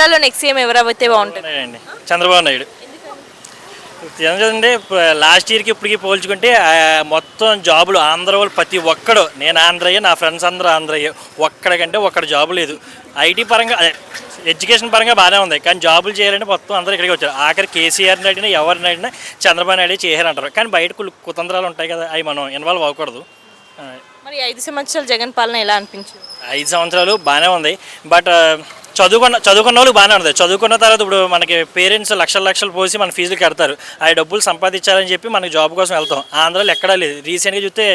ఆంధ్రాలో next CM ఎవరైతే బాగుంటుంది? అండి చంద్రబాబు నాయుడు. ఎందుకంటే లాస్ట్ ఇయర్కి ఇప్పటికి పోల్చుకుంటే మొత్తం జాబులు ఆంధ్ర వాళ్ళు ప్రతి ఒక్కడు, నేను ఆంధ్రయ్య, నా ఫ్రెండ్స్ అందరూ ఆంధ్రయ్య, ఒక్కడికంటే ఒక్కడు జాబు లేదు. ఐటీ పరంగా ఎడ్యుకేషన్ పరంగా బాగానే ఉంది, కానీ జాబులు చేయాలంటే మొత్తం అందరూ ఇక్కడికి వచ్చారు. ఆఖరి కేసీఆర్ని అడిగినా ఎవరిని అడిగినా చంద్రబాబు నాయుడు చేయాలంటారు. కానీ బయట కుతంత్రాలు ఉంటాయి కదా, అవి మనం ఇన్వాల్వ్ అవ్వకూడదు. మరి 5 సంవత్సరాలు జగన్ పాలన ఎలా అనిపించింది? 5 సంవత్సరాలు బాగానే ఉంది, బట్ చదువుకున్న వాళ్ళు బాగానే ఉంది. చదువుకున్న తర్వాత ఇప్పుడు మనకి పేరెంట్స్ లక్షలు పోసి మన ఫీజులు కడతారు, ఆ డబ్బులు సంపాదించాలని చెప్పి మనకి జాబ్ కోసం వెళ్తాం. ఆంధ్రాలో ఎక్కడా లేదు. రీసెంట్గా చూస్తే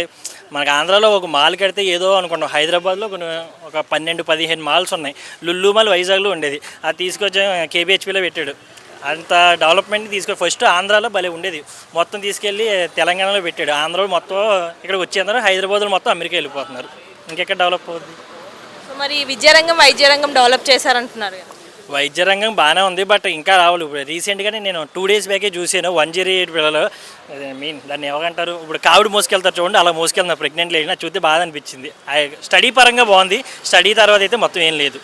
మనకి ఆంధ్రాలో ఒక మాల్ కడితే ఏదో అనుకున్నాం, హైదరాబాద్లో కొన్ని ఒక 12-15 మాల్స్ ఉన్నాయి. లుల్లు మాల్ వైజాగ్లో ఉండేది, అది తీసుకొచ్చి కేబిహెచ్పిలో పెట్టాడు. అంత డెవలప్మెంట్ ఫస్ట్ ఆంధ్రాలో భలే ఉండేది, మొత్తం తీసుకెళ్ళి తెలంగాణలో పెట్టాడు. ఆంధ్రాలో మొత్తం ఇక్కడికి వచ్చేందరూ హైదరాబాద్లో మొత్తం అమెరికా వెళ్ళిపోతున్నారు, ఇంకెక్కడ డెవలప్ అవుతుంది. సో మరి విద్యారంగం వైద్య రంగం డెవలప్ చేశారంటున్నారు కదా? వైద్య రంగం బాగానే ఉంది, బట్ ఇంకా రావాలి. ఇప్పుడు రీసెంట్గానే నేను 2 days బ్యాకే చూసాను, 108 పిల్లలు దాన్ని ఏమంటారు, ఇప్పుడు కావిడి మోసుకెళ్తారు చూడండి, అలా మోసుకెళ్తున్నారు ప్రెగ్నెంట్ లేని. నాకు చూస్తే బాధ అనిపించింది. స్టడీ పరంగా బాగుంది, స్టడీ తర్వాత అయితే మొత్తం ఏం లేదు.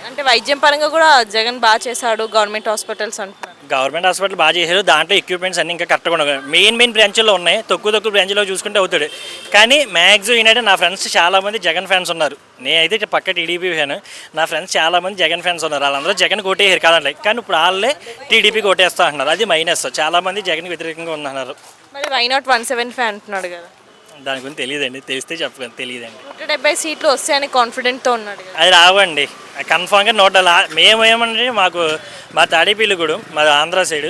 అంటే వైద్యం పరంగా కూడా జగన్ బాగా చేశాడు, గవర్నమెంట్ హాస్పిటల్స్ అంటున్నారు. గవర్నమెంట్ హాస్పిటల్ బాగా చేశారు, దాంట్లో ఎక్విప్మెంట్స్ అన్నీ ఇంకా కరెక్ట్గా ఉన్నాయి. మెయిన్ బ్రాంచ్లో ఉన్నాయి, తక్కువ బ్రాంచ్లో చూసుకుంటే అవుతాడు. కానీ మ్యాక్సిమం ఏంటంటే నా ఫ్రెండ్స్ చాలామంది జగన్ ఫ్యాన్స్ ఉన్నారు. నేనైతే పక్క టీడీపీ ఫ్యాన్, నా ఫ్రెండ్స్ చాలామంది జగన్ ఫ్యాన్స్ ఉన్నారు. వాళ్ళందరూ జగన్ కోటేయారు కాదండి, కానీ ఇప్పుడు వాళ్ళే టీడీపీకి ఓటేస్తా అంటున్నారు. అది మైనస్. చాలామంది జగన్ వ్యతిరేకంగా ఉన్నారు. మరి వై నాట్ 175 అంటున్నాడు కదా? దాని గురించి తెలియదండి, తెలిస్తే చెప్పగలను. తెలియదండి. 170 సీట్లు వస్తాయని కాన్ఫిడెంట్తో ఉన్నాడు కదా? అది రావండి కన్ఫామ్గా. మేమేమంటే మా తాడేపల్లి కూడా మా ఆంధ్ర సైడు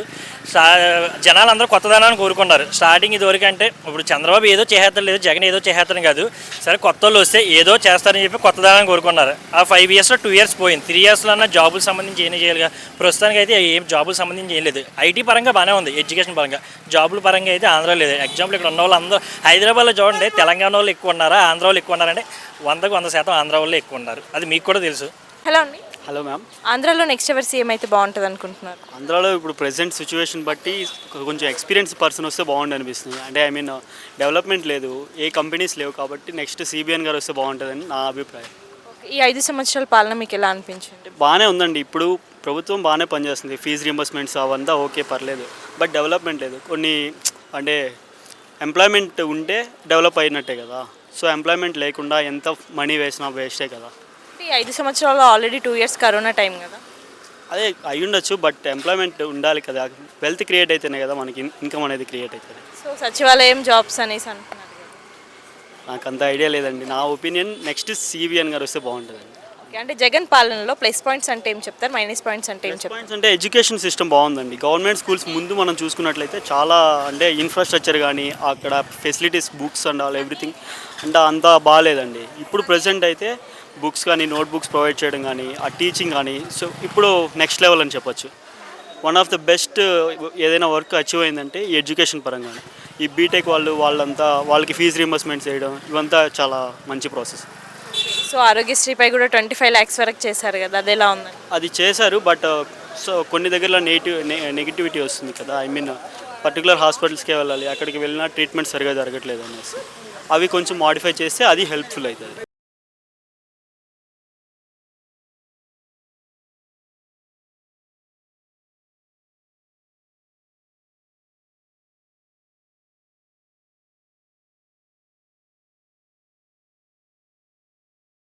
జనాలు అందరూ కొత్తదనాన్ని కోరుకున్నారు. స్టార్టింగ్ ఇదివరకు అంటే ఇప్పుడు చంద్రబాబు ఏదో చేసేస్తాడు, లేదు జగన్ ఏదో చేసేస్తాను కాదు, సరే కొత్త వాళ్ళు వస్తే ఏదో చేస్తారని చెప్పి కొత్తదనాన్ని కోరుకున్నారు. ఆ 5 yearsలో 2 years పోయింది. 3 yearsలో జాబులు సంబంధించి ఏం చేయాలిగా. ప్రస్తుతానికి అయితే ఏం జాబులు సంబంధించి ఏం లేదు. ఐటీ పరంగా బాగానే ఉంది, ఎడ్యుకేషన్ పరంగా. జాబుల పరంగా అయితే ఆంధ్ర లేదు. ఎగ్జాంపుల్ ఇక్కడ ఉన్న వాళ్ళు అందరూ హైదరాబాద్లో చూడండి, తెలంగాణ వాళ్ళు ఎక్కువ ఉన్నారా, ఆంధ్ర వాళ్ళు ఎక్కువ ఉన్నారంటే 100% ఆంధ్ర వాళ్ళు ఎక్కువ ఉన్నారు. అది మీకు కూడా తెలుసు. హలో అండి. Hello ma'am. ఆంధ్రాలో నెక్స్ట్ ఎవరు సీఎం అయితే బాగుంటుంది అనుకుంటున్నారు? ఆంధ్రాలో ఇప్పుడు ప్రెసెంట్ సిచ్యువేషన్ బట్టి కొంచెం ఎక్స్పీరియన్స్ పర్సన్ వస్తే బాగుంటుంది అనిపిస్తుంది. అంటే ఐ మీన్ డెవలప్మెంట్ లేదు, ఏ కంపెనీస్ లేవు, కాబట్టి నెక్స్ట్ సిబిఎన్ గారు వస్తే బాగుంటుందని నా అభిప్రాయం. ఈ 5 సంవత్సరాల పాలన మీకు ఎలా అనిపించింది? బాగానే ఉందండి. ఇప్పుడు ప్రభుత్వం బాగానే పనిచేస్తుంది, ఫీజు రింబర్స్మెంట్స్ అవంతా ఓకే, పర్లేదు. బట్ డెవలప్మెంట్ లేదు. కొన్ని అంటే ఎంప్లాయ్మెంట్ ఉంటే డెవలప్ అయినట్టే కదా. సో ఎంప్లాయ్మెంట్ లేకుండా ఎంత మనీ వేసినా వేస్టే కదా. ఈ 5 సంవత్సరాలు ఆల్రెడీ 2 years కరోనా టైం కదా? అదే అయి ఉండొచ్చు, బట్ ఎంప్లాయ్మెంట్ ఉండాలి కదా. వెల్త్ క్రియేట్ అయితేనే కదా మనకి ఇన్కమ్ అనేది క్రియేట్ అవుతుంది. సో సచివాలయం జాబ్స్ అనేసి అంటున్నారు కదా? నాకు అంత ఐడియా లేదండి. నా ఒపీనియన్ నెక్స్ట్ సిబిఎన్ గారు వస్తే బాగుంటుందండి. ఓకే, అంటే జగన్ పాలనలో ప్లస్ పాయింట్స్ అంటే ఏం చెప్తారు, మైనస్ పాయింట్స్ అంటే ఏం చెప్తారు? పాయింట్స్ అంటే ఎడ్యుకేషన్ సిస్టమ్ బాగుందండి. గవర్నమెంట్ స్కూల్స్ ముందు మనం చూసుకున్నట్లయితే చాలా అంటే ఇన్ఫ్రాస్ట్రక్చర్ కానీ అక్కడ facilities, books and all everything అంటే అంతా బాగాలేదండి. ఇప్పుడు ప్రెసెంట్ అయితే బుక్స్ కానీ నోట్బుక్స్ ప్రొవైడ్ చేయడం కానీ ఆ టీచింగ్ కానీ సో ఇప్పుడు నెక్స్ట్ లెవెల్ అని చెప్పొచ్చు. వన్ ఆఫ్ ద బెస్ట్ ఏదైనా వర్క్ అచీవ్ అయిందంటే ఈ ఎడ్యుకేషన్ పరంగానే. ఈ బీటెక్ వాళ్ళంతా వాళ్ళకి ఫీజు రీంబర్స్మెంట్ చేయడం ఇవంతా చాలా మంచి ప్రాసెస్. సో ఆరోగ్యశ్రీపై కూడా 25 lakhs వరకు చేశారు కదా, అది ఎలా ఉందండి? అది చేశారు, బట్ సో కొన్ని దగ్గరలో నెగిటివిటీ వస్తుంది కదా. ఐ మీన్ పర్టికులర్ హాస్పిటల్స్కే వెళ్ళాలి, అక్కడికి వెళ్ళినా ట్రీట్మెంట్ సరిగా జరగట్లేదు అనేసి. అవి కొంచెం మాడిఫై చేస్తే అది హెల్ప్ఫుల్ అవుతుంది.